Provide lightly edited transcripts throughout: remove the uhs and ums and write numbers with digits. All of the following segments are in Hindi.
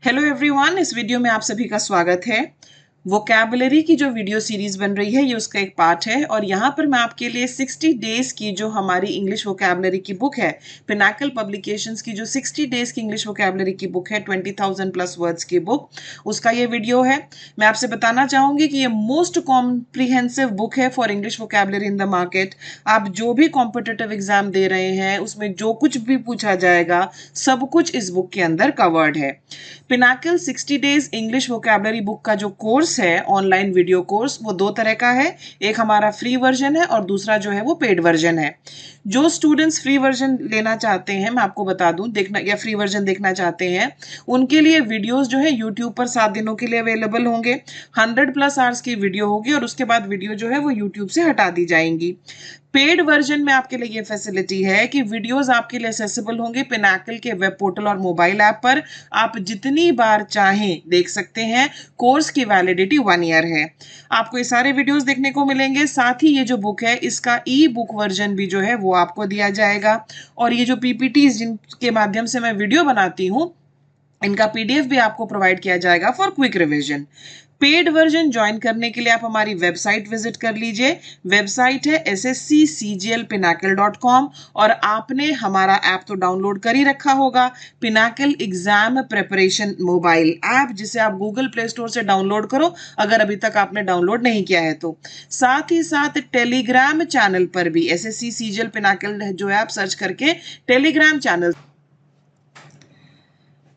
हेलो एवरीवन, इस वीडियो में आप सभी का स्वागत है। वोकैबुलरी की जो वीडियो सीरीज बन रही है ये उसका एक पार्ट है और यहाँ पर मैं आपके लिए 60 डेज की जो हमारी इंग्लिश वोकैबुलरी की बुक है, पिनाकल पब्लिकेशंस की जो 60 डेज की इंग्लिश वोकैबुलरी की बुक है, 20,000 प्लस वर्ड्स की बुक, उसका ये वीडियो है। मैं आपसे बताना चाहूंगी कि ये मोस्ट कॉम्प्रिहेंसिव बुक है for English vocabulary in the market. आप जो भी कॉम्पिटिटिव एग्जाम दे रहे हैं उसमें जो कुछ भी पूछा जाएगा सब कुछ इस बुक के अंदर कवर्ड है। Pinnacle 60 days English vocabulary book का जो कोर्स है, ऑनलाइन वीडियो कोर्स, वो दो तरह का है। एक हमारा फ्री वर्जन है और दूसरा जो है वो पेड वर्जन है। जो स्टूडेंट्स फ्री वर्जन लेना चाहते हैं, मैं आपको बता दूं, देखना या फ्री वर्जन देखना चाहते हैं, उनके लिए वीडियोस जो है यूट्यूब पर 7 दिनों के लिए अवेलेबल होंगे। 100 प्लस आवर्स की वीडियो होगी और उसके बाद वीडियो जो है वो यूट्यूब से हटा दी जाएंगी। पेड वर्जन में आपके लिए ये फैसिलिटी है कि वीडियोस आपके लिए एक्सेसिबल होंगे पिनाकल के वेब पोर्टल और मोबाइल ऐप पर। आप जितनी बार चाहें देख सकते हैं। कोर्स की वैलिडिटी 1 ईयर है। आपको ये सारे वीडियोस देखने को मिलेंगे। साथ ही ये जो बुक है इसका ई बुक वर्जन भी जो है वो आपको दिया जाएगा। और ये जो पीपीटी जिनके माध्यम से मैं वीडियो बनाती हूँ, इनका पीडीएफ भी आपको प्रोवाइड किया जाएगा for quick revision. Paid version join करने के लिए आप हमारी वेबसाइट विजिट कर लीजिए। वेबसाइट है ssccglpinacle.com और आपने हमारा ऐप तो डाउनलोड कर ही रखा होगा, Pinnacle exam preparation mobile app, जिसे आप गूगल प्ले स्टोर से डाउनलोड करो अगर अभी तक आपने डाउनलोड नहीं किया है तो। साथ ही साथ टेलीग्राम चैनल पर भी SSCCGL पिनाकल जो है आप सर्च करके टेलीग्राम चैनल।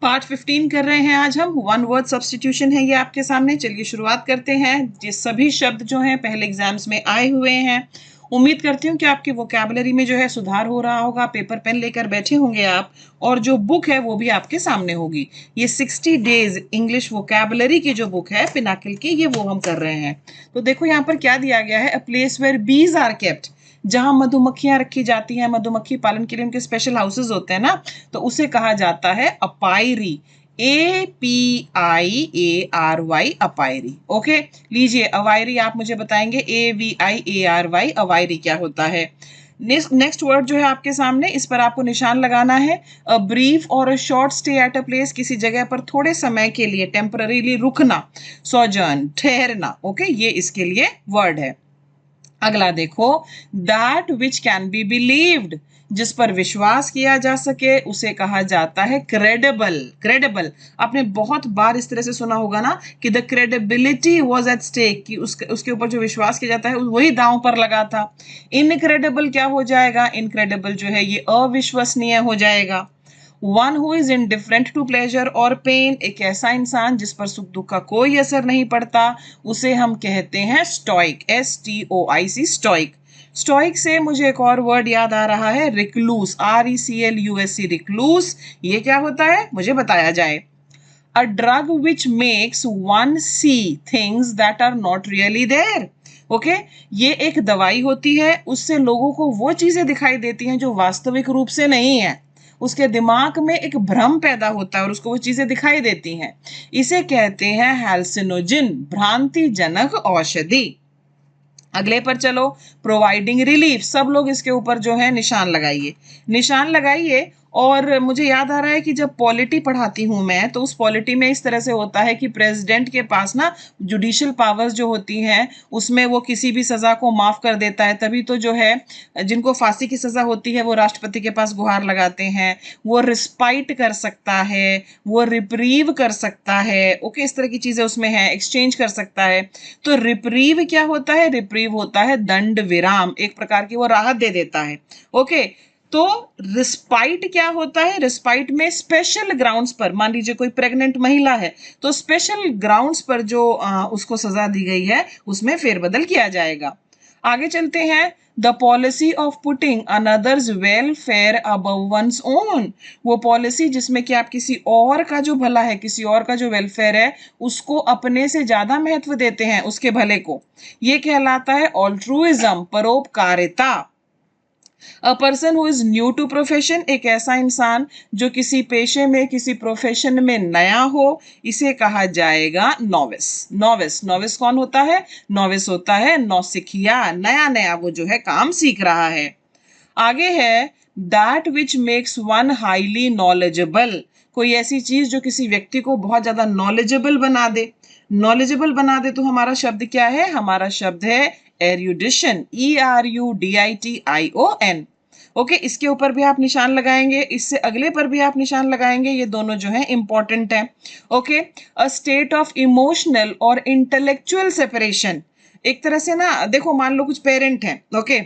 पार्ट 15 कर रहे हैं आज हम। वन वर्ड सब्स्टिट्यूशन है ये आपके सामने। चलिए शुरुआत करते हैं। ये सभी शब्द जो हैं पहले एग्जाम्स में आए हुए हैं। उम्मीद करती हूँ कि आपकी वोकैबुलरी में जो है सुधार हो रहा होगा। पेपर पेन लेकर बैठे होंगे आप और जो बुक है वो भी आपके सामने होगी। ये 60 डेज इंग्लिश वोकैबुलरी की जो बुक है पिनाकल की, ये वो हम कर रहे हैं। तो देखो यहाँ पर क्या दिया गया है, अ place where bees are kept, जहां मधुमक्खियां रखी जाती हैं। मधुमक्खी पालन के लिए उनके स्पेशल हाउसेज होते हैं ना, तो उसे कहा जाता है अपायरी। APIARY, अपायरी। ओके, लीजिए अवायरी आप मुझे बताएंगे AVIARY, अवायरी क्या होता है। नेक्स्ट वर्ड जो है आपके सामने, इस पर आपको निशान लगाना है। अ ब्रीफ और a short stay at a place, किसी जगह पर थोड़े समय के लिए टेम्पररीली रुकना, सोजर्न, ठहरना। ओके, ये इसके लिए वर्ड है। अगला देखो, that which can be believed, जिस पर विश्वास किया जा सके उसे कहा जाता है क्रेडिबल। क्रेडिबल आपने बहुत बार इस तरह से सुना होगा ना कि the credibility was at stake, कि उसके ऊपर जो विश्वास किया जाता है वही दांव पर लगा था। इनक्रेडिबल क्या हो जाएगा, इनक्रेडिबल जो है ये अविश्वसनीय हो जाएगा। One who is indifferent to pleasure और पेन, एक ऐसा इंसान जिस पर सुख दुख का कोई असर नहीं पड़ता, उसे हम कहते हैं स्टोइक, STOIC, स्टोइक। स्टोइक से मुझे एक और वर्ड याद आ रहा है, रिक्लूस, RECLUSC, रिक्लूस। ये क्या होता है मुझे बताया जाए। A drug which makes one see things that are not really there. Okay, ये एक दवाई होती है, उससे लोगों को वो चीजें दिखाई देती हैं जो वास्तविक रूप से नहीं है। उसके दिमाग में एक भ्रम पैदा होता है और उसको वो चीजें दिखाई देती हैं। इसे कहते हैं हैल्सिनोजिन, भ्रांतिजनक औषधि। अगले पर चलो, प्रोवाइडिंग रिलीफ, सब लोग इसके ऊपर जो है निशान लगाइए, निशान लगाइए। और मुझे याद आ रहा है कि जब पॉलिटी पढ़ाती हूं मैं, तो उस पॉलिटी में इस तरह से होता है कि प्रेसिडेंट के पास ना जुडिशियल पावर्स जो होती हैं उसमें वो किसी भी सजा को माफ कर देता है। तभी तो जो है जिनको फांसी की सजा होती है वो राष्ट्रपति के पास गुहार लगाते हैं। वो रिस्पाइट कर सकता है, वो रिप्रीव कर सकता है। ओके, इस तरह की चीजें उसमें है, एक्सचेंज कर सकता है। तो रिप्रीव क्या होता है, रिप्रीव होता है दंड विराम, एक प्रकार की वो राहत दे देता है। ओके, तो रिस्पाइट क्या होता है, रिस्पाइट में स्पेशल ग्राउंड्स पर, मान लीजिए कोई प्रेग्नेंट महिला है तो स्पेशल ग्राउंड्स पर जो उसको सजा दी गई है उसमें फेरबदल किया जाएगा। आगे चलते हैं, the policy of putting another's welfare above one's own, वो पॉलिसी जिसमें कि आप किसी और का जो भला है, किसी और का जो वेलफेयर है उसको अपने से ज्यादा महत्व देते हैं, उसके भले को, ये कहलाता है ऑल्ट्रुइज्म, परोपकारिता। A person who is new to profession, एक ऐसा इंसान जो किसी पेशे में, किसी प्रोफेशन में नया हो, इसे कहा जाएगा नोविस। नोविस, नोविस कौन होता है, नोविस होता है नौसिखिया, नया नया वो जो है काम सीख रहा है। आगे है that which makes one highly knowledgeable, कोई ऐसी चीज जो किसी व्यक्ति को बहुत ज्यादा नॉलेजेबल बना दे। नॉलेजेबल बना दे तो हमारा शब्द क्या है? हमारा शब्द है एरुडिशन, ERUDITION। ओके, इसके ऊपर भी आप निशान लगाएंगे, इससे अगले पर भी आप निशान लगाएंगे, ये दोनों जो है इंपॉर्टेंट है। Okay, a state of emotional और इंटेलेक्चुअल सेपरेशन। एक तरह से ना देखो, मान लो कुछ पेरेंट हैं, ओके,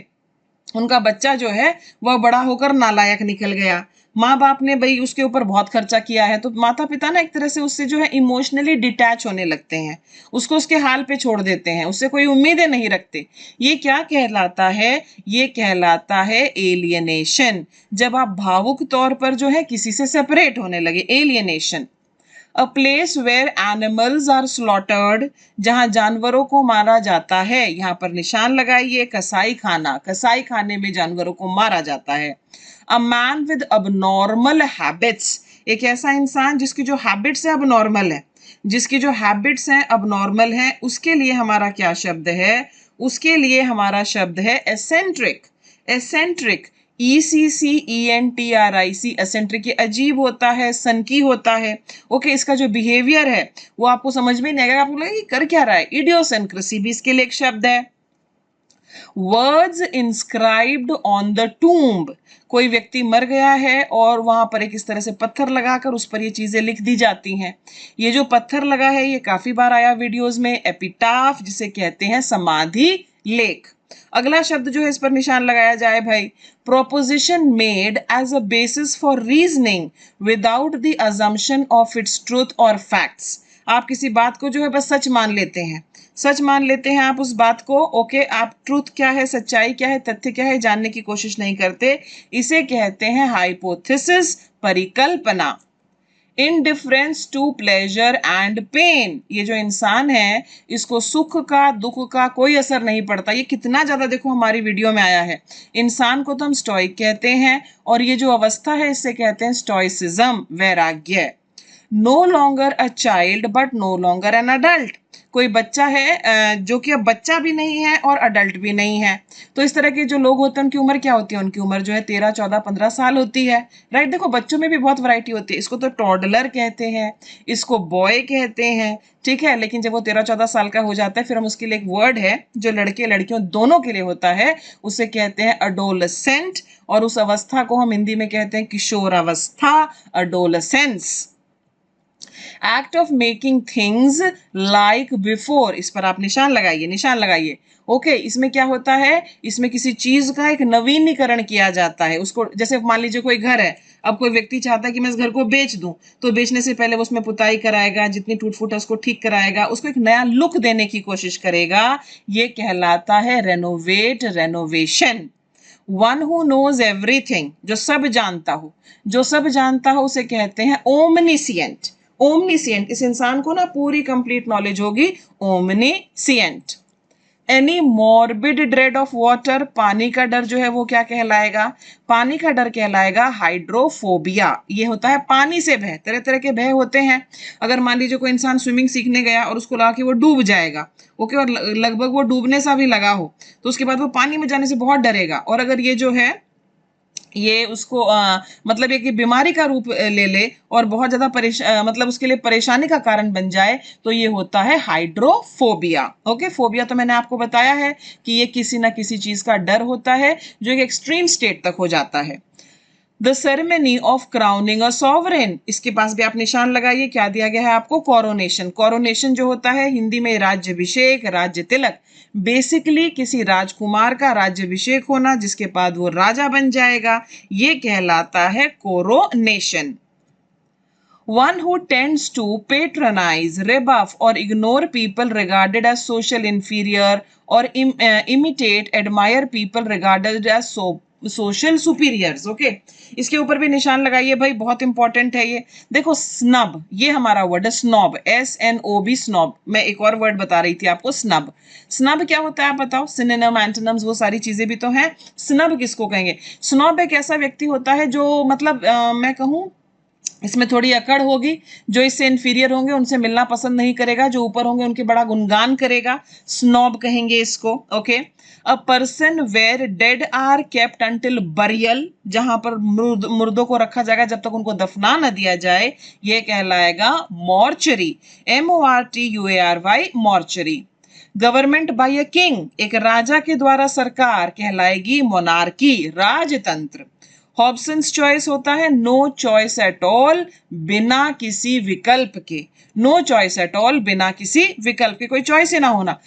उनका बच्चा जो है वह बड़ा होकर नालायक निकल गया, माँ बाप ने भाई उसके ऊपर बहुत खर्चा किया है, तो माता पिता ना एक तरह से उससे जो है इमोशनली डिटैच होने लगते हैं, उसको उसके हाल पे छोड़ देते हैं, उससे कोई उम्मीदें नहीं रखते। ये क्या कहलाता है? ये कहलाता है एलियनेशन। जब आप भावुक तौर पर जो है किसी से सेपरेट होने लगे, alienation. A place where animals are slaughtered, जहां जानवरों को मारा जाता है, यहाँ पर निशान लगाइए, कसाई खाना, कसाई खाने में जानवरों को मारा जाता है। A man with abnormal habits, एक ऐसा इंसान जिसकी जो हैबिट्स है अबनॉर्मल है, जिसकी जो हैबिट्स हैं अबनॉर्मल हैं, उसके लिए हमारा क्या शब्द है? उसके लिए हमारा शब्द है एसेंट्रिक। एसेंट्रिक, ECCENTRIC, एसेंट्रिक, ये अजीब होता है, सनकी होता है। ओके, इसका जो बिहेवियर है वो आपको समझ में नहीं आएगा, आपको लगेगा कि कर क्या रहा है। इडियोसेंक्रेसी भी इसके लिए एक शब्द है। Words inscribed on the tomb, कोई व्यक्ति मर गया है और वहां पर एक इस तरह से पत्थर लगाकर उस पर ये चीजें लिख दी जाती हैं। ये जो पत्थर लगा है ये काफी बार आया वीडियोस में, एपिटाफ जिसे कहते हैं समाधि लेख। अगला शब्द जो है इस पर निशान लगाया जाए भाई, proposition made as a basis for reasoning without the assumption of its truth और फैक्ट्स। आप किसी बात को जो है बस सच मान लेते हैं, सच मान लेते हैं आप उस बात को। ओके, आप ट्रूथ क्या है, सच्चाई क्या है, तथ्य क्या है जानने की कोशिश नहीं करते, इसे कहते हैं हाइपोथेसिस, परिकल्पना। Indifference to pleasure and pain, ये जो इंसान है इसको सुख का दुख का कोई असर नहीं पड़ता। ये कितना ज्यादा देखो हमारी वीडियो में आया है। इंसान को तो हम स्टोइक कहते हैं और ये जो अवस्था है इसे कहते हैं स्टोइसिज्म, वैराग्य। No longer a child but no longer an adult, कोई बच्चा है जो कि अब बच्चा भी नहीं है और अडल्ट भी नहीं है। तो इस तरह के जो लोग होते हैं उनकी उम्र क्या होती है? उनकी उम्र जो है 13, 14, 15 साल होती है, राइट। देखो बच्चों में भी बहुत वैरायटी होती है, इसको तो टॉडलर कहते हैं, इसको बॉय कहते हैं, ठीक है। लेकिन जब वो 13, 14 साल का हो जाता है फिर हम उसके लिए एक वर्ड है जो लड़के लड़कियों दोनों के लिए होता है, उसे कहते हैं अडोलसेंट, और उस अवस्था को हम हिंदी में कहते हैं किशोरावस्था, adolescence. Act of making things like before, इस पर आप निशान लगाइए, निशान लगाइए। ओके, इसमें क्या होता है? इसमें किसी चीज का एक नवीनीकरण किया जाता है उसको। जैसे मान लीजिए कोई घर है, अब कोई व्यक्ति चाहता है कि मैं इस घर को बेच दूं, तो बेचने से पहले वो उसमें पुताई कराएगा, जितनी टूट फूट है उसको ठीक कराएगा, उसको एक नया लुक देने की कोशिश करेगा। ये कहलाता है renovate, renovation. One who knows everything, जो सब जानता हो, जो सब जानता हो उसे कहते हैं ओमनिसिएंट। ओमनिसिएंट, इस इंसान को ना पूरी कंप्लीट नॉलेज होगी, omniscient. Any morbid dread of water, पानी का डर जो है वो क्या कहलाएगा? पानी का डर कहलाएगा हाइड्रोफोबिया। ये होता है पानी से भय, तरह तरह के भय होते हैं। अगर मान लीजिए कोई इंसान स्विमिंग सीखने गया और उसको लगा कि वो डूब जाएगा, ओके, और लगभग वो डूबने सा भी लगा हो, तो उसके बाद वो पानी में जाने से बहुत डरेगा। और अगर ये जो है ये उसको मतलब ये कि बीमारी का रूप ले ले और बहुत ज्यादा मतलब उसके लिए परेशानी का कारण बन जाए, तो ये होता है हाइड्रोफोबिया। ओके, फोबिया तो मैंने आपको बताया है कि ये किसी ना किसी चीज का डर होता है जो एक एक्सट्रीम स्टेट तक हो जाता है। The ceremony of crowning a sovereign, इसके पास भी आप निशान लगाइए, क्या दिया गया है आपको? कोरोनेशन। कोरोनेशन जो होता है हिंदी में राज्यभिषेक, राज्य तिलक, बेसिकली किसी राजकुमार का राज्यभिषेक होना जिसके बाद वो राजा बन जाएगा, ये कहलाता है coronation. One who tends to patronize, rebuff or ignore people regarded as social inferior or imitate, admire people regarded as social superiors. Okay, इसके ऊपर भी निशान लगाइए भाई, बहुत इंपॉर्टेंट है ये। देखो स्नब, ये हमारा वर्ड है स्नॉब, SNOB, स्नॉब। मैं एक और वर्ड बता रही थी आपको, स्नब। स्नब क्या होता है आप बताओ? सिनोनिम, एंटोनिम्स, वो सारी चीजें भी तो हैं। स्नब किसको कहेंगे? स्नॉब एक ऐसा व्यक्ति होता है जो मतलब मैं कहूं इसमें थोड़ी अकड़ होगी, जो इससे इंफीरियर होंगे उनसे मिलना पसंद नहीं करेगा, जो ऊपर होंगे उनके बड़ा गुणगान करेगा, स्नॉब कहेंगे इसको। Okay, a person where dead are kept until burial, जहां पर मुर्दों को रखा जाएगा जब तक उनको दफना न दिया जाए, ये कहलाएगा mortuary, MORTUARY, mortuary. Government by a king, एक राजा के द्वारा सरकार, कहलाएगी मोनार्की, राजतंत्र। हॉब्सन्स चॉइस होता है नो चॉइस एट ऑल, बिना किसी विकल्प के, नो चॉइस एट ऑल, बिना किसी विकल्प के, कोई चॉइस ही ना होना।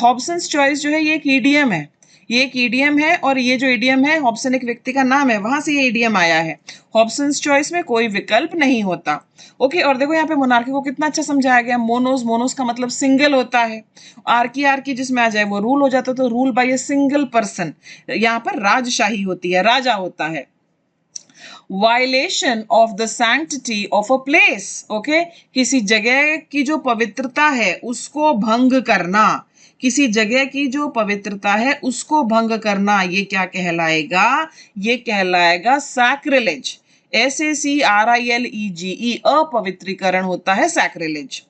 हॉब्सन्स चॉइस जो है ये एक ईडीएम है, ये एक ईडीएम है, और ये जो ईडीएम है, हॉब्सन एक व्यक्ति का नाम है, वहां से ये ईडीएम आया है। हॉब्सन्स चॉइस में कोई विकल्प नहीं होता। ओके, और देखो यहाँ पे मोनार्की को कितना अच्छा समझाया गया। मोनोस, मोनोस का मतलब सिंगल होता है, आर्की, आर्की जिसमें आ जाए वो रूल हो जाता है, तो rule by a single person, यहाँ पर राजशाही होती है, राजा होता है। Violation of the sanctity of a place, okay, किसी जगह की जो पवित्रता है उसको भंग करना, किसी जगह की जो पवित्रता है उसको भंग करना, ये क्या कहलाएगा, ये कहलाएगा सैक्रिलेज, SACRILEGE, अपवित्रीकरण होता है सैक्रिलेज।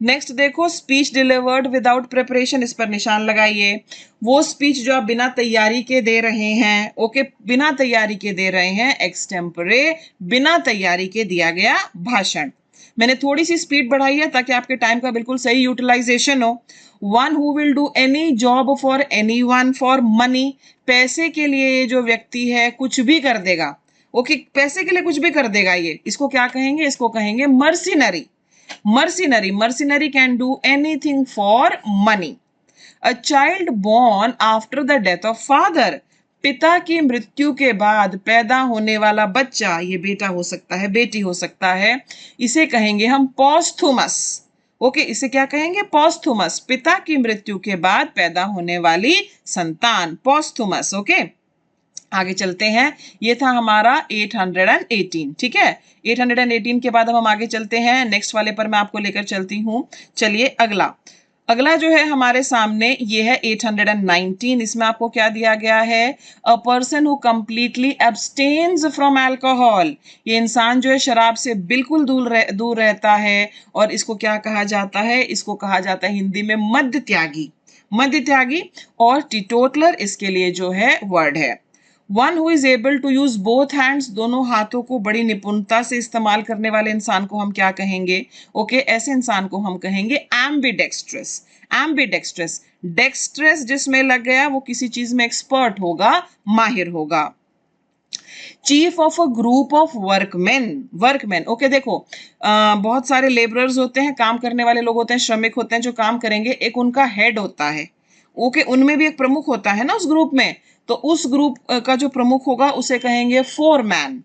नेक्स्ट देखो, स्पीच डिलीवर्ड विदाउट प्रिपरेशन, इस पर निशान लगाइए। वो स्पीच जो आप बिना तैयारी के दे रहे हैं, ओके, बिना तैयारी के दे रहे हैं, एक्सटेम्परे, बिना तैयारी के दिया गया भाषण। मैंने थोड़ी सी स्पीड बढ़ाई है ताकि आपके टाइम का बिल्कुल सही यूटिलाइजेशन हो। One who will do any job for any one for money, पैसे के लिए ये जो व्यक्ति है कुछ भी कर देगा, ओके, पैसे के लिए कुछ भी कर देगा, ये इसको क्या कहेंगे, इसको कहेंगे mercenary. Mercenary, mercenary can do anything for money. A child born after the death of father, पिता की मृत्यु के बाद पैदा होने वाला बच्चा, ये बेटा हो सकता है, बेटी हो सकता है, इसे कहेंगे हम posthumous। ओके, इसे क्या कहेंगे, posthumous, पिता की मृत्यु के बाद पैदा होने वाली संतान, posthumous। ओके, आगे चलते हैं, ये था हमारा 818, ठीक है। 818 के बाद हम आगे चलते हैं, नेक्स्ट वाले पर मैं आपको लेकर चलती हूँ। चलिए अगला, अगला जो है हमारे सामने ये है 819। इसमें आपको क्या दिया गया है, अ person who completely abstains from alcohol, ये इंसान जो है शराब से बिल्कुल दूर रहता है, और इसको क्या कहा जाता है, इसको कहा जाता है हिंदी में मद्य त्यागी, मद्य त्यागी, और टीटोटलर इसके लिए जो है वर्ड है। One who is able to use both hands, दोनों हाथों को बड़ी निपुणता से इस्तेमाल करने वाले इंसान को हम क्या कहेंगे, ओके, ऐसे इंसान को हम कहेंगे एम्बिडेक्स्ट्रस। एम्बिडेक्स्ट्रस, डेक्स्ट्रस जिसमें लग गया वो किसी चीज में एक्सपर्ट होगा, माहिर होगा। Chief of a group of workman, workman, okay, देखो बहुत सारे लेबरर्स होते हैं, काम करने वाले लोग होते हैं, श्रमिक होते हैं जो काम करेंगे, एक उनका हेड होता है, ओके, उनमें भी एक प्रमुख होता है ना उस ग्रुप में, तो उस ग्रुप का जो प्रमुख होगा उसे कहेंगे फोरमैन,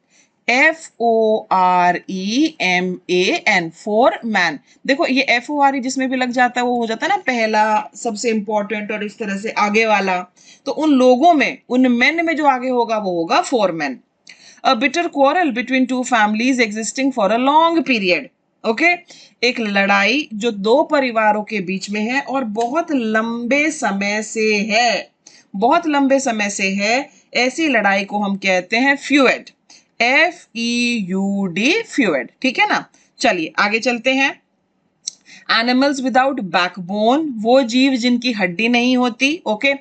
FOREMAN, फोरमैन। देखो ये FORE जिसमें भी लग जाता है वो हो जाता है ना पहला, सबसे इंपॉर्टेंट, और इस तरह से आगे वाला, तो उन लोगों में, उन मेन में जो आगे होगा वो होगा foreman. A bitter quarrel between two families existing for a long period, okay, एक लड़ाई जो दो परिवारों के बीच में है और बहुत लंबे समय से है, बहुत लंबे समय से है, ऐसी लड़ाई को हम कहते हैं फ्यूड, FEUD, फ्यूड, ठीक है ना। चलिए आगे चलते हैं। एनिमल्स विदाउट बैकबोन, वो जीव जिनकी हड्डी नहीं होती, ओके,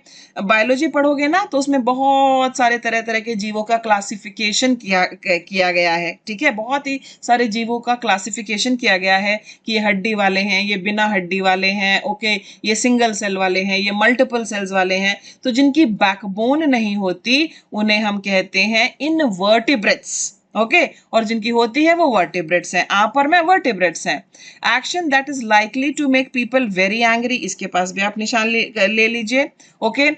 बायोलॉजी पढ़ोगे ना तो उसमें बहुत सारे तरह तरह के जीवों का क्लासिफिकेशन किया गया है, ठीक है, बहुत ही सारे जीवों का क्लासिफिकेशन किया गया है कि ये हड्डी वाले हैं, ये बिना हड्डी वाले हैं, ओके, ये सिंगल सेल वाले हैं, ये मल्टीपल सेल्स वाले हैं। तो जिनकी बैकबोन नहीं होती उन्हें हम कहते हैं इनवर्टिब्रेट्स, ओके, और जिनकी होती है वो वर्टिब्रेट्स हैं, आप और मैं वर्टिब्रेट्स हैं। Action that is likely to make people very angry, इसके पास भी आप निशान ले लीजिए, ओके।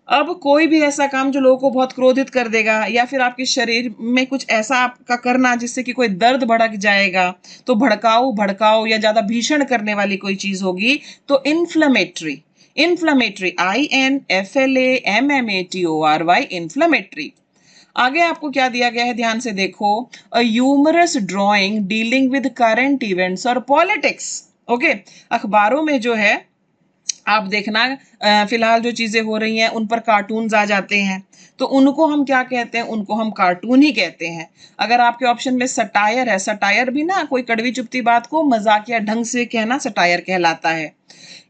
अब कोई भी ऐसा काम जो लोगों को बहुत क्रोधित कर देगा, या फिर आपके शरीर में कुछ ऐसा आपका करना जिससे कि कोई दर्द भड़क जाएगा, तो भड़काऊ या ज्यादा भीषण करने वाली कोई चीज होगी, तो इन्फ्लेमेटरी, इन्फ्लेमेटरी, INFLAMMATORY, इन्फ्लेमेटरी। आगे आपको क्या दिया गया है, ध्यान से देखो, a humorous drawing dealing with current events और पॉलिटिक्स, ओके, अखबारों में जो है आप देखना फिलहाल जो चीजें हो रही हैं उन पर कार्टून्स आ जाते हैं, तो उनको हम क्या कहते हैं? उनको हम कार्टून ही कहते हैं। अगर आपके ऑप्शन में सटायर है, सटायर भी ना कोई कड़वी चुपती बात को मजाकिया ढंग से कहना सटायर कहलाता है।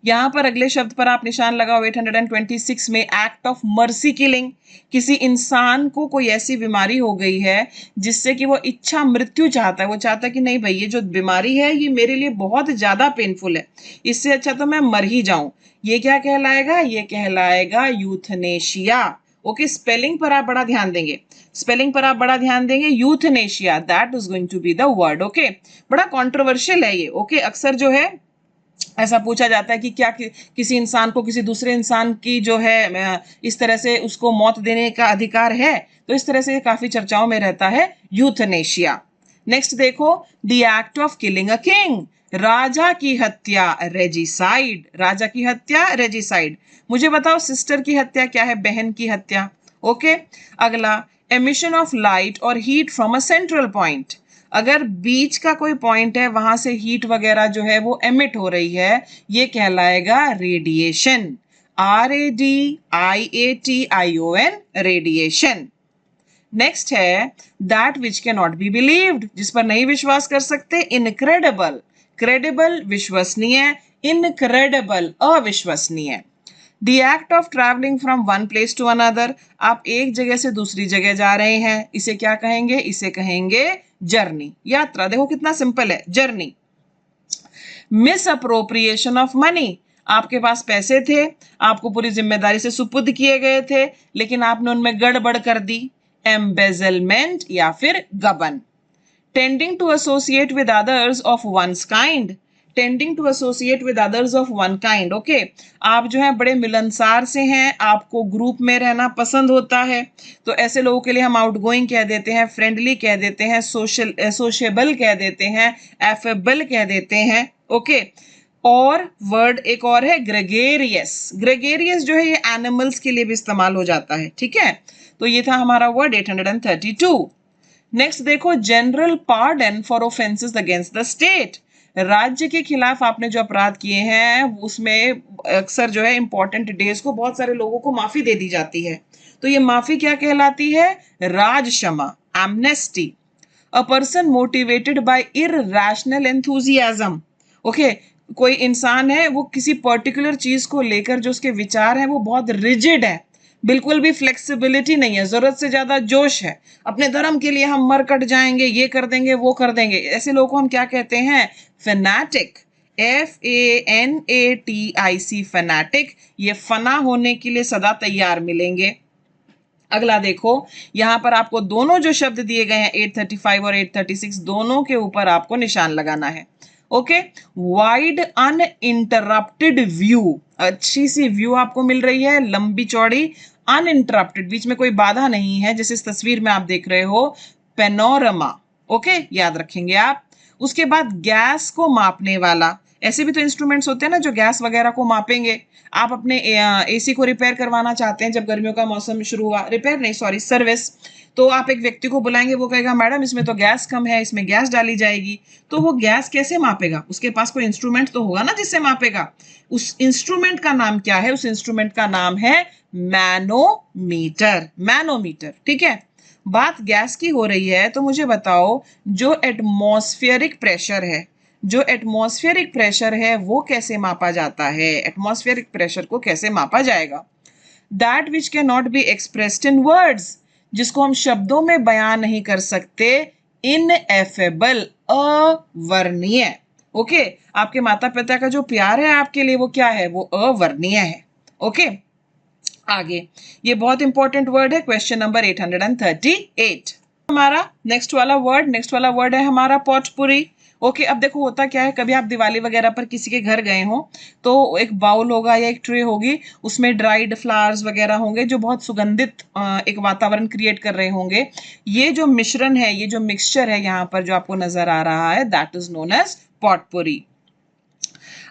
यहाँ पर अगले शब्द पर आप निशान लगाओ 826 में, एक्ट ऑफ मर्सी किलिंग। किसी इंसान को कोई ऐसी बीमारी हो गई है जिससे कि वो इच्छा मृत्यु चाहता है, वो चाहता है कि नहीं भाई ये जो बीमारी है ये मेरे लिए बहुत ज्यादा पेनफुल है, इससे अच्छा तो मैं मर ही जाऊं। ये क्या कहलाएगा? ये कहलाएगा यूथनेशिया। ओके, स्पेलिंग पर आप बड़ा ध्यान देंगे, स्पेलिंग पर आप बड़ा ध्यान देंगे। Euthanasia, that is going to be the word. Okay, बड़ा कॉन्ट्रोवर्शियल है ये। ओके, अक्सर जो है ऐसा पूछा जाता है कि क्या किसी इंसान को किसी दूसरे इंसान की जो है इस तरह से उसको मौत देने का अधिकार है, तो इस तरह से काफी चर्चाओं में रहता है यूथनेशिया। नेक्स्ट देखो, the act of killing a king, राजा की हत्या, रेजिसाइड। राजा की हत्या, रेजिसाइड। मुझे बताओ सिस्टर की हत्या क्या है? बहन की हत्या। ओके, अगला, एमिशन ऑफ लाइट और heat from a central point. अगर बीच का कोई पॉइंट है वहां से हीट वगैरह जो है वो एमिट हो रही है, ये कहलाएगा रेडिएशन। RADIATION, radiation. नेक्स्ट है that which can not be believed, जिस पर नहीं विश्वास कर सकते, इनक्रेडिबल। क्रेडिबल विश्वसनीय, इनक्रेडिबल अविश्वसनीय। The act of travelling from one place to another, आप एक जगह से दूसरी जगह जा रहे हैं, इसे क्या कहेंगे? इसे कहेंगे जर्नी, यात्रा। देखो कितना सिंपल है, journey. Miss appropriation of money, आपके पास पैसे थे, आपको पूरी जिम्मेदारी से सुपुर्द किए गए थे, लेकिन आपने उनमें गड़बड़ कर दी, एम्बेजलमेंट या फिर गबन। Tending to associate with others of one's kind, tending to associate with others of one kind. Okay, आप जो है बड़े मिलनसार से हैं, आपको ग्रुप में रहना पसंद होता है, तो ऐसे लोगों के लिए हम आउटगोइंग कह देते हैं, फ्रेंडली कह देते हैं, सोशेबल कह देते हैं, एफेबल कह देते हैं। ओके, और वर्ड एक और है ग्रेगेरियस। ग्रेगेरियस जो है ये एनिमल्स के लिए भी इस्तेमाल हो जाता है, ठीक है। तो ये था हमारा वर्ड 832। नेक्स्ट देखो, general pardon for offences against the state, राज्य के खिलाफ आपने जो अपराध किए हैं उसमें अक्सर जो है इंपॉर्टेंट डेज को बहुत सारे लोगों को माफी दे दी जाती है, तो ये माफी क्या कहलाती है? राज क्षमा, amnesty. A person motivated by irrational enthusiasm. Okay, कोई इंसान है वो किसी पर्टिकुलर चीज को लेकर जो उसके विचार हैं वो बहुत रिजिड है, बिल्कुल भी फ्लेक्सिबिलिटी नहीं है, जरूरत से ज्यादा जोश है, अपने धर्म के लिए हम मर कट जाएंगे, ये कर देंगे वो कर देंगे, ऐसे लोगों को हम क्या कहते हैं? फैनाटिक। FANATIC, fanatic. ये फना होने के लिए सदा तैयार मिलेंगे। अगला देखो, यहां पर आपको दोनों जो शब्द दिए गए हैं 835 और 836, दोनों के ऊपर आपको निशान लगाना है। ओके, वाइड अनइंटरप्टेड व्यू, अच्छी सी व्यू आपको मिल रही है, लंबी चौड़ी, अनइंटरप्टेड, बीच में कोई बाधा नहीं है, जैसे इस तस्वीर में आप देख रहे हो, पेनोरमा। ओके, याद रखेंगे आप। उसके बाद गैस को मापने वाला, ऐसे भी तो इंस्ट्रूमेंट्स होते हैं ना जो गैस वगैरह को मापेंगे। आप अपने एसी को रिपेयर करवाना चाहते हैं, जब गर्मियों का मौसम शुरू हुआ, रिपेयर नहीं सॉरी सर्विस, तो आप एक व्यक्ति को बुलाएंगे, वो कहेगा मैडम इसमें तो गैस कम है, इसमें गैस डाली जाएगी। तो वो गैस कैसे मापेगा? उसके पास कोई इंस्ट्रूमेंट तो होगा ना जिससे मापेगा। उस इंस्ट्रूमेंट का नाम क्या है? उस इंस्ट्रूमेंट का नाम है मैनोमीटर। मैनोमीटर, ठीक है। बात गैस की हो रही है तो मुझे बताओ, जो एटमॉस्फेरिक प्रेशर है, जो एटमॉस्फेरिक प्रेशर है वो कैसे मापा जाता है? एटमॉस्फेरिक प्रेशर को कैसे मापा जाएगा? That which can not be expressed in words, जिसको हम शब्दों में बयान नहीं कर सकते, इनएफेबल, अवर्णीय। ओके, आपके माता पिता का जो प्यार है आपके लिए वो क्या है? वो अवर्णीय है। ओके, आगे ये बहुत इंपॉर्टेंट वर्ड है, क्वेश्चन नंबर 838। हमारा नेक्स्ट वाला वर्ड है हमारा पॉटपुरी। ओके, अब देखो होता क्या है, कभी आप दिवाली वगैरह पर किसी के घर गए हो तो एक बाउल होगा या एक ट्रे होगी, उसमें ड्राइड फ्लावर्स वगैरह होंगे जो बहुत सुगंधित एक वातावरण क्रिएट कर रहे होंगे। ये जो मिश्रण है, ये जो मिक्सचर है यहाँ पर जो आपको नजर आ रहा है, that is known as potpourri.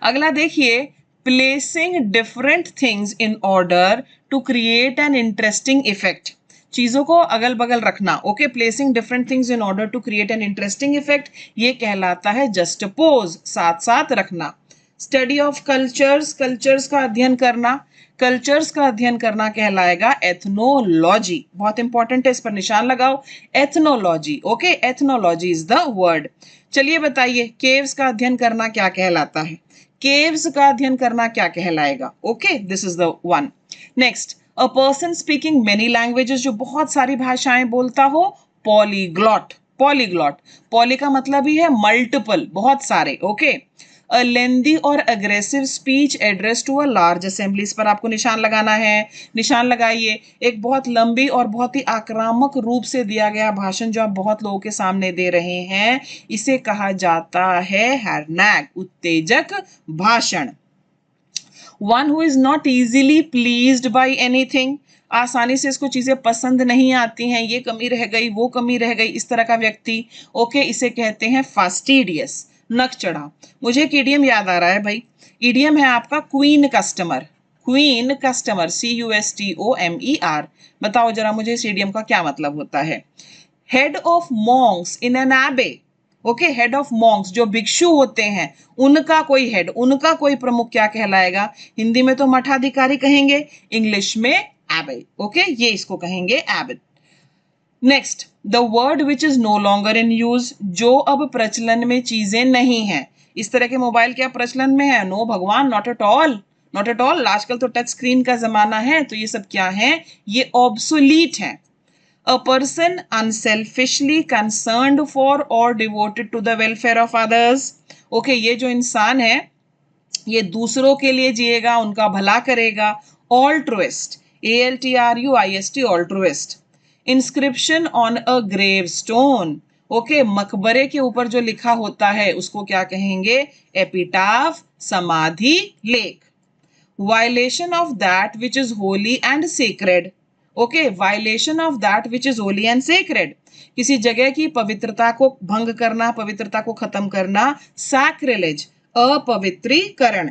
अगला देखिए, placing different things in order to create an interesting effect, चीजों को अगल बगल रखना। Okay, placing different things in order to create an interesting effect, ये कहलाता है जस्टपोज, साथ साथ रखना। स्टडी ऑफ कल्चर्स, कल्चर्स का अध्ययन करना, कल्चर्स का अध्ययन करना कहलाएगा एथनोलॉजी। बहुत इंपॉर्टेंट है, इस पर निशान लगाओ, ethnology. Okay, ethnology is the word. चलिए बताइए, केव्स का अध्ययन करना क्या कहलाता है? केव्स का अध्ययन करना क्या कहलाएगा? Okay, this is the one. Next, a person speaking many languages, जो बहुत सारी भाषाएं बोलता हो, पॉलीग्लॉट। पॉलीग्लॉट, पॉली का मतलब ही है मल्टीपल, बहुत सारे। ओके, अ लेंदी और aggressive speech address to a large assembly, इस पर आपको निशान लगाना है, निशान लगाइए। एक बहुत लंबी और बहुत ही आक्रामक रूप से दिया गया भाषण जो आप बहुत लोगों के सामने दे रहे हैं, इसे कहा जाता है हैरनैग, उत्तेजक भाषण। One who is not easily pleased by anything, आसानी से इसको चीजें पसंद नहीं आती हैं, ये कमी रह गई, वो कमी रह गई, इस तरह का व्यक्ति। ओके, इसे कहते हैं फास्टिडियस, नक चढ़ा। मुझे एक इडियम याद आ रहा है भाई, इडियम है आपका queen customer. Queen customer, CUSTOMER। बताओ जरा मुझे इस इडियम का क्या मतलब होता है? Head of Monks in an एबे। ओके, हेड ऑफ मॉन्क्स, जो भिक्षु होते हैं, उनका कोई हेड, उनका कोई प्रमुख क्या कहलाएगा? हिंदी में तो मठाधिकारी कहेंगे, इंग्लिश में एबे। ओके, ये इसको कहेंगे एबे। Next, the word which is no longer in use, जो अब प्रचलन में चीजें नहीं है। इस तरह के मोबाइल क्या प्रचलन में है? नो भगवान, not at all, not at all. आजकल तो टच स्क्रीन का जमाना है, तो ये सब क्या है? ये ऑब्सोलीट है। A person unselfishly concerned for or devoted to the welfare of others. Okay, ये जो इंसान है, ये दूसरों के लिए जिएगा, उनका भला करेगा। Altruist, ALTRUIST, altruist. Inscription on a gravestone. Okay, मकबरे के ऊपर जो लिखा होता है उसको क्या कहेंगे? एपिटाफ, समाधि लेख। Violation of that which is holy and sacred. Okay, violation of that which is Holi and sacred, किसी जगह की पवित्रता को भंग करना, पवित्रता को खत्म करना, सैक्रिलेज, अपवित्रीकरण।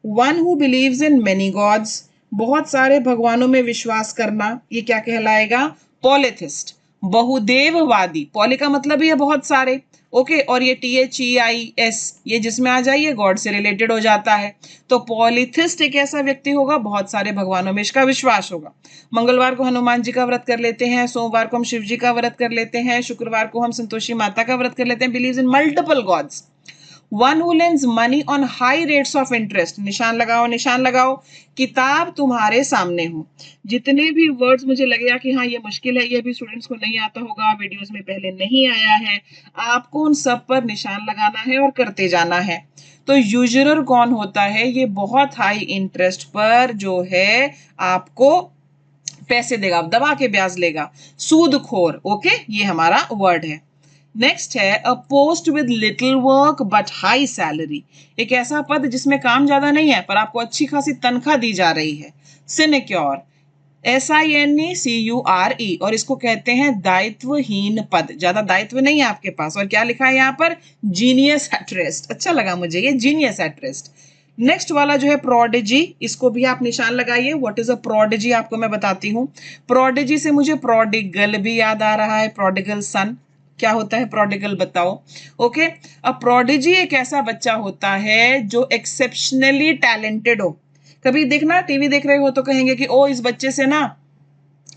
One who believes in many gods, बहुत सारे भगवानों में विश्वास करना, ये क्या कहलाएगा? पॉलिथिस्ट, बहुदेववादी। पॉली का मतलब ही है बहुत सारे। ओके, और ये THEIS, ये जिसमें आ जाए, ये गॉड से रिलेटेड हो जाता है। तो पॉलिथिस्ट एक ऐसा व्यक्ति होगा, बहुत सारे भगवानों में इसका विश्वास होगा। मंगलवार को हनुमान जी का व्रत कर लेते हैं, सोमवार को हम शिव जी का व्रत कर लेते हैं, शुक्रवार को हम संतोषी माता का व्रत कर लेते हैं। Believes in multiple gods. One who lends money on high rates of interest, निशान लगाओ, निशान लगाओ। किताब तुम्हारे सामने हो, जितने भी वर्ड्स मुझे लगेगा कि हाँ ये मुश्किल है, ये भी स्टूडेंट्स को नहीं आता होगा, वीडियोस में पहले नहीं आया है, आपको उन सब पर निशान लगाना है और करते जाना है। तो यूजरर कौन होता है? ये बहुत हाई इंटरेस्ट पर जो है आपको पैसे देगा, दबा के ब्याज लेगा, सूदखोर। ओके, ये हमारा वर्ड है। नेक्स्ट है अ post with little work but high salary, एक ऐसा पद जिसमें काम ज्यादा नहीं है पर आपको अच्छी खासी तनख्वाह दी जा रही है। सिनेक्योर, SINECURE, और इसको कहते हैं दायित्वहीन पद, ज्यादा दायित्व नहीं है आपके पास। और क्या लिखा है यहाँ पर? Genius at rest. अच्छा लगा मुझे ये, जीनियस एट रेस्ट। नेक्स्ट वाला जो है प्रोडिजी, इसको भी आप निशान लगाइए। व्हाट इज अ प्रोडिजी, आपको मैं बताती हूँ। प्रोडिजी से मुझे प्रोडिगल भी याद आ रहा है, प्रोडिगल सन। क्या होता है प्रोडिगल, बताओ। ओके, अब प्रोडिजी एक ऐसा बच्चा होता है जो एक्सेप्शनली टैलेंटेड हो। कभी देखना, टीवी देख रहे हो तो कहेंगे कि ओ इस बच्चे से ना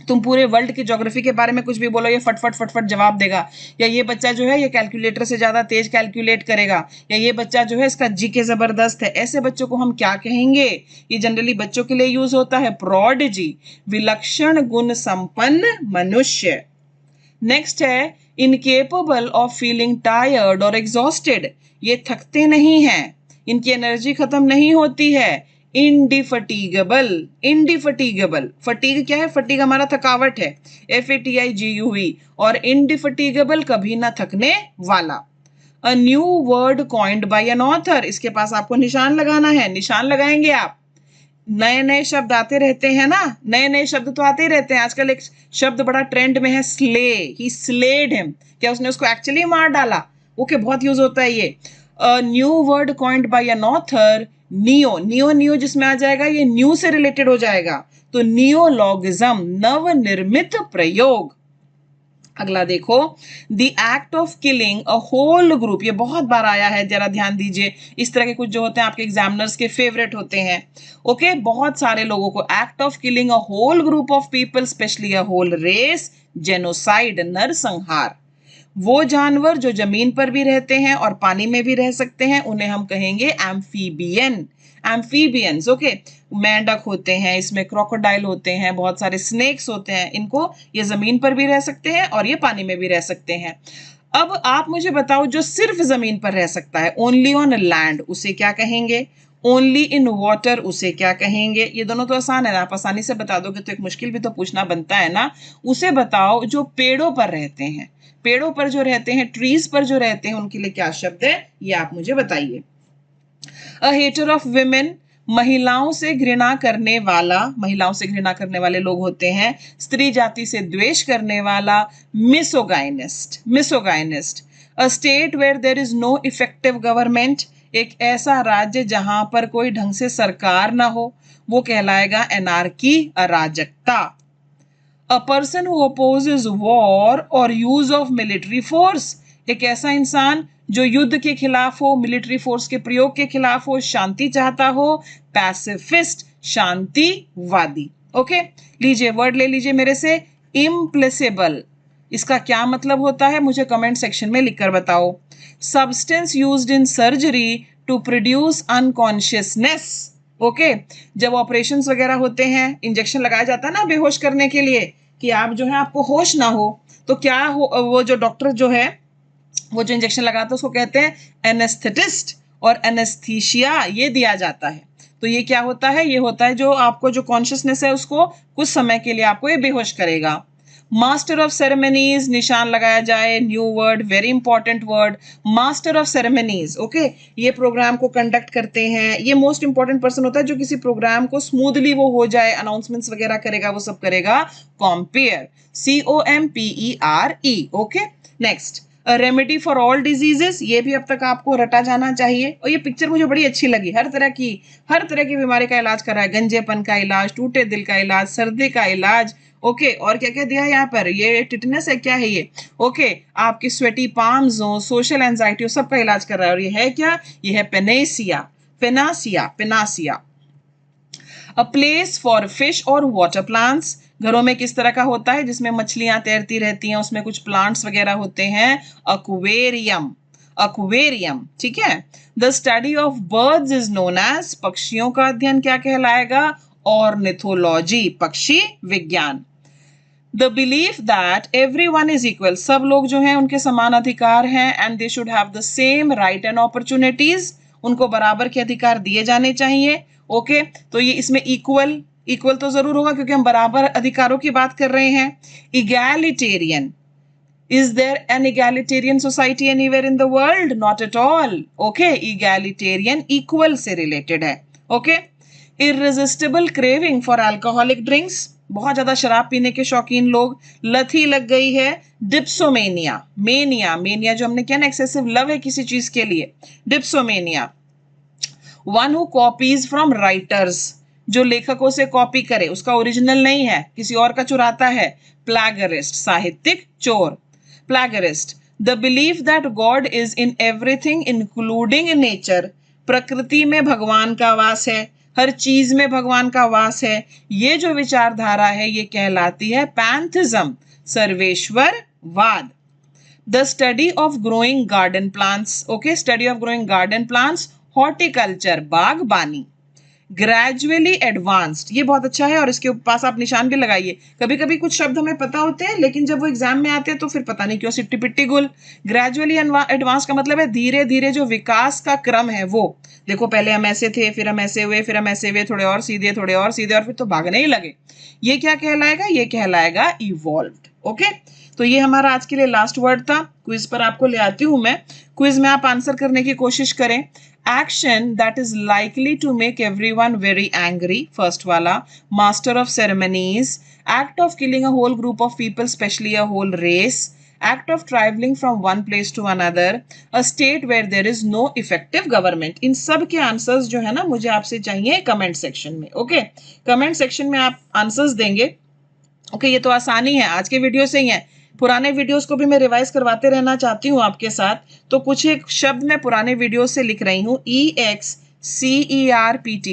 तुम पूरे वर्ल्ड की ज्योग्राफी के बारे में कुछ भी बोलो, ये फटफट फटफट जवाब देगा। या ये बच्चा जो है ये कैलकुलेटर से ज्यादा तेज कैलकुलेट करेगा। या ये बच्चा जो है इसका जीके जबरदस्त है। ऐसे बच्चों को हम क्या कहेंगे? ये जनरली बच्चों के लिए यूज होता है, प्रोडिजी, विलक्षण गुण संपन्न मनुष्य। नेक्स्ट है इनकेपेबल ऑफ फीलिंग टायर्ड और एग्जॉस्टेड, ये थकते नहीं हैं, इनकी एनर्जी खत्म नहीं होती है। इंडिफटीगेबल, इंडिफटीगेबल, फटीग क्या है? फटीग हमारा थकावट है, FATIGUE, और इंडिफटीगेबल कभी ना थकने वाला। A new word coined by an author, इसके पास आपको निशान लगाना है, निशान लगाएंगे आप। नए नए शब्द आते रहते हैं ना, नए नए शब्द तो आते ही रहते हैं। आजकल एक शब्द बड़ा ट्रेंड में है, स्ले, ही स्लेड हिम, क्या उसने उसको एक्चुअली मार डाला? ओके, बहुत यूज होता है ये। New word coined by an author, neo, neo neo जिसमें आ जाएगा ये न्यू से रिलेटेड हो जाएगा, तो नियोलॉगिज्म, नव निर्मित प्रयोग। अगला देखो, the act of killing a whole group, ये बहुत बार आया है, जरा ध्यान दीजिए, इस तरह के कुछ जो होते हैं आपके एग्जामिनर्स के फेवरेट होते हैं। ओके, बहुत सारे लोगों को, act of killing a whole group of people specially a whole race, genocide, नरसंहार। वो जानवर जो जमीन पर भी रहते हैं और पानी में भी रह सकते हैं उन्हें हम कहेंगे एम्फीबियन, एम्फीबियंस। ओके, मेंढक होते हैं, इसमें क्रोकोडाइल होते हैं, बहुत सारे स्नेक्स होते हैं, इनको, ये जमीन पर भी रह सकते हैं और ये पानी में भी रह सकते हैं। अब आप मुझे बताओ, जो सिर्फ जमीन पर रह सकता है, ओनली ऑन लैंड, उसे क्या कहेंगे? ओनली इन वाटर, उसे क्या कहेंगे? ये दोनों तो आसान है ना, आप आसानी से बता दोगे, तो एक मुश्किल भी तो पूछना बनता है ना। उसे बताओ जो पेड़ों पर रहते हैं, पेड़ों पर जो रहते हैं, ट्रीज पर जो रहते हैं, उनके लिए क्या शब्द है, ये आप मुझे बताइए। अ हेटर ऑफ विमेन, महिलाओं से घृणा करने वाला, महिलाओं से घृणा करने वाले लोग होते हैं। स्त्री जाति से द्वेष करने वाला, misogynist, misogynist. A state where there is no effective government, एक ऐसा राज्य जहां पर कोई ढंग से सरकार ना हो, वो कहलाएगा एनार्की, अराजकता। अ पर्सन हु अपोजेस वॉर और यूज ऑफ मिलिट्री फोर्स, एक ऐसा इंसान जो युद्ध के खिलाफ हो, मिलिट्री फोर्स के प्रयोग के खिलाफ हो, शांति चाहता हो, पैसिफिस्ट, शांतिवादी। ओके, लीजिए वर्ड ले लीजिए मेरे से, इम्प्लेसेबल, इसका क्या मतलब होता है मुझे कमेंट सेक्शन में लिखकर बताओ। Substance used in surgery to produce unconsciousness. Okay, जब ऑपरेशन वगैरह होते हैं, इंजेक्शन लगाया जाता है ना बेहोश करने के लिए, कि आप जो है आपको होश ना हो, तो क्या हो, वो जो डॉक्टर जो है, वो जो इंजेक्शन लगाता है उसको कहते हैं एनेस्थेटिस्ट, और एनेस्थीसिया ये दिया जाता है। तो ये क्या होता है, ये होता है जो आपको जो कॉन्शियसनेस है उसको कुछ समय के लिए आपको ये बेहोश करेगा। मास्टर ऑफ सेरेमनीज, निशान लगाया जाए, new word, very important word, master of ceremonies. Okay, ये प्रोग्राम को कंडक्ट करते हैं, ये मोस्ट इंपॉर्टेंट पर्सन होता है जो किसी प्रोग्राम को स्मूथली वो हो जाए, अनाउंसमेंट्स वगैरह करेगा, वो सब करेगा, compare, COMPERE। Okay, next, remedy for all diseases, ये भी अब तक आपको रटा जाना चाहिए, और ये पिक्चर मुझे बड़ी अच्छी लगी, हर तरह की बीमारी का इलाज कर रहा है, गंजेपन का इलाज, टूटे दिल का इलाज, सर्दी का इलाज। ओके, और क्या क्या दिया है यहाँ पर, ये टिटनेस है, क्या है ये? ओके, आपकी स्वेटी पाम्स हो, सोशल एंजाइटी हो, सबका इलाज कर रहा है। और ये है क्या? ये है panacea, panacea, panacea. A place for fish और वाटर प्लांट्स, घरों में किस तरह का होता है जिसमें मछलियां तैरती रहती हैं, उसमें कुछ प्लांट्स वगैरह होते हैं, अक्वेरियम, अक्वेरियम, ठीक है। The study of birds is known as, पक्षियों का अध्ययन क्या कहलाएगा? ऑर्निथोलॉजी, पक्षी विज्ञान। The belief that everyone is equal, सब लोग जो हैं उनके समान अधिकार हैं, and they should have the same right and opportunities, उनको बराबर के अधिकार दिए जाने चाहिए। ओके, तो ये इसमें इक्वल, इक्वल तो जरूर होगा क्योंकि हम बराबर अधिकारों की बात कर रहे हैं। Egalitarian, is there an egalitarian society anywhere in the world? Not at all. Okay, egalitarian equal से related है। Okay, irresistible craving for alcoholic drinks, बहुत ज्यादा शराब पीने के शौकीन लोग, लत ही लग गई है, डिप्सोमेनिया, मेनिया, मेनिया जो हमने किया ना, एक्सेसिव लव है किसी चीज के लिए, dipsomania. One who copies from writers, जो लेखकों से कॉपी करे, उसका ओरिजिनल नहीं है, किसी और का चुराता है, प्लैगरिस्ट, साहित्यिक चोर। Plagiarist, the belief that God is in everything including nature, प्रकृति में भगवान का वास है, हर चीज में भगवान का वास है, ये जो विचारधारा है ये कहलाती है पैंथिज्म, सर्वेश्वरवाद। The study of growing garden plants, okay, study of growing garden plants, horticulture, बागबानी। ग्रेजुअली एडवांस्ड, ये बहुत अच्छा है और इसके पास आप निशान भी लगाइए। कभी कभी कुछ शब्द हमें पता होते हैं लेकिन जब वो एग्जाम में आते हैं तो फिर पता नहीं क्यों सिट्टी पिट्टी गुल। ग्रेजुअली एडवांस का मतलब है धीरे धीरे जो विकास का क्रम है वो, देखो पहले हम ऐसे थे, फिर हम ऐसे हुए, फिर हम ऐसे हुए, थोड़े और सीधे, थोड़े और सीधे, और फिर तो भागने ही लगे। ये क्या कहलाएगा? ये कहलाएगा इवॉल्व्ड। ओके, तो ये हमारा आज के लिए लास्ट वर्ड था। क्विज पर आपको ले आती हूं मैं, क्विज में आप आंसर करने की कोशिश करें। Action that is likely to make everyone very angry, first वाला, master of ceremonies, act of killing a whole group of people, especially a whole race, act of traveling from one place to another, a state where there is no effective government। इन सब के आंसर्स जो है ना मुझे आपसे चाहिए कमेंट सेक्शन में। ओके, कमेंट सेक्शन में आप आंसर्स देंगे। ओके, ये तो आसानी है, आज के वीडियो से ही है। पुराने वीडियोस को भी मैं रिवाइज करवाते रहना चाहती हूँ आपके साथ, तो कुछ एक शब्द मैं पुराने वीडियो से लिख रही हूँ। EXCERPT,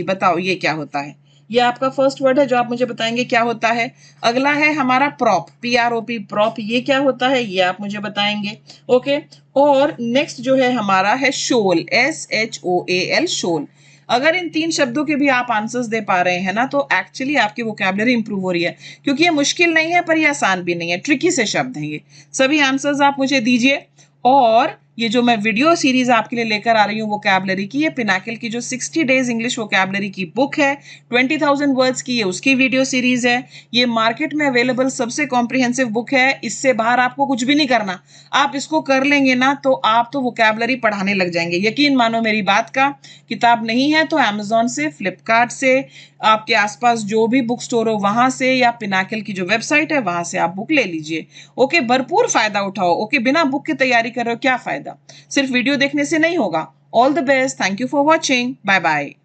बताओ ये क्या होता है? ये आपका फर्स्ट वर्ड है जो आप मुझे बताएंगे क्या होता है। अगला है हमारा प्रॉप, PROP, प्रॉप, ये क्या होता है ये आप मुझे बताएंगे। ओके, और नेक्स्ट जो है हमारा है शोल, SHOAL, शोल। अगर इन 3 शब्दों के भी आप आंसर्स दे पा रहे हैं ना, तो एक्चुअली आपकी वोकैबुलरी इंप्रूव हो रही है, क्योंकि ये मुश्किल नहीं है पर ये आसान भी नहीं है, ट्रिकी से शब्द हैं ये। सभी आंसर्स आप मुझे दीजिए। और ये जो मैं वीडियो सीरीज आपके लिए लेकर आ रही हूँ वोकैबुलरी की, ये पिनाकल की जो 60 डेज इंग्लिश वोकैबुलरी की बुक है, 20,000 वर्ड्स की, ये उसकी वीडियो सीरीज है। ये मार्केट में अवेलेबल सबसे कॉम्प्रिहेंसिव बुक है, इससे बाहर आपको कुछ भी नहीं करना। आप इसको कर लेंगे ना तो आप तो वोकैबुलरी पढ़ाने लग जाएंगे, यकीन मानो मेरी बात का। किताब नहीं है तो अमेजोन से, फ्लिपकार्ट से, आपके आसपास जो भी बुक स्टोर हो वहां से, या पिनाकल की जो वेबसाइट है वहां से आप बुक ले लीजिए। ओके, भरपूर फायदा उठाओ। ओके, बिना बुक की तैयारी कर रहे हो क्या फायदा? सिर्फ वीडियो देखने से नहीं होगा। All the best, thank you for watching, bye bye.